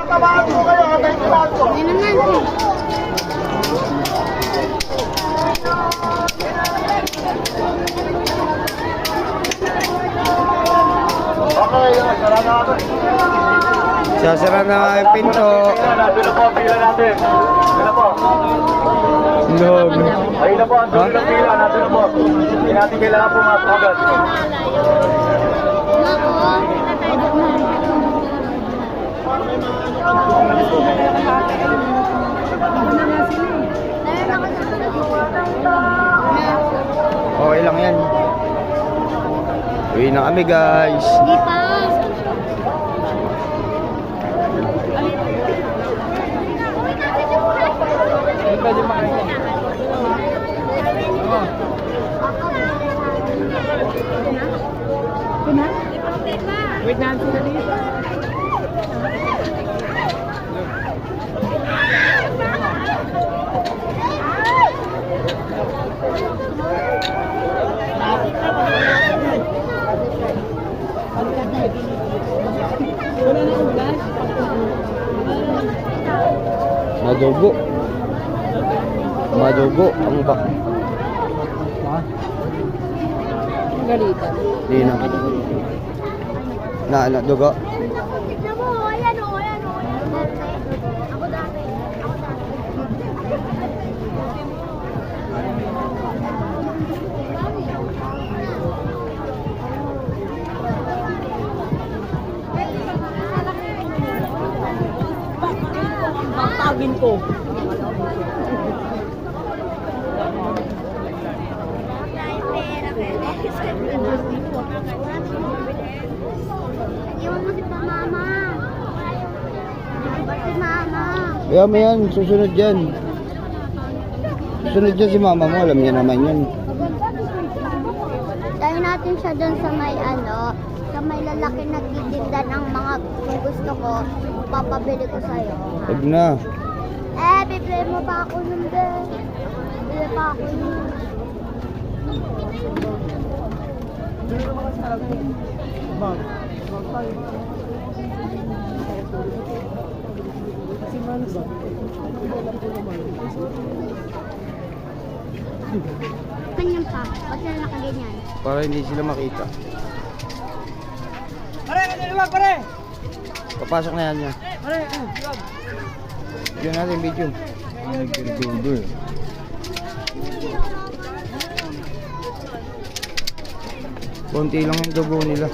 Tamaan po kayo, atay tamaan po. Yan naman. Okay, sara na natin. Sasara na nga yung pinto. Doon na po, pila natin. Doon na po. Log. Ayun na po, ang dulo ng pila. Nandun na po. Hindi natin kailangan po mga agad. Okay lang yan. Uwi na kami guys. Hindi pa. Pwede makain. Wait na sila dito. Madugo. Madugo ang bak. Galitan. Di na. Na dugo. Tignan mo, ayan o, ayan o. Ako dati. Tagin ko. Iwan mo si mama. Ba't si mama? Kaya mo yan, susunod yan. Susunod yan si mama mo, alam niya naman yan. Dahil natin siya doon sa may sa may lalaki nagtitinda ng mga kung gusto ko, papabili ko sa'yo. Huwag na. Bibili mo pa ako nun, be. Bibili pa ako nun. Ganyan pa. Ba't sila nakaganyan? Para hindi sila makita. Pare, kaniluwag, pare! Papasok na yan niya. Pare, Video natin, video. Konti lang yung dugo nila.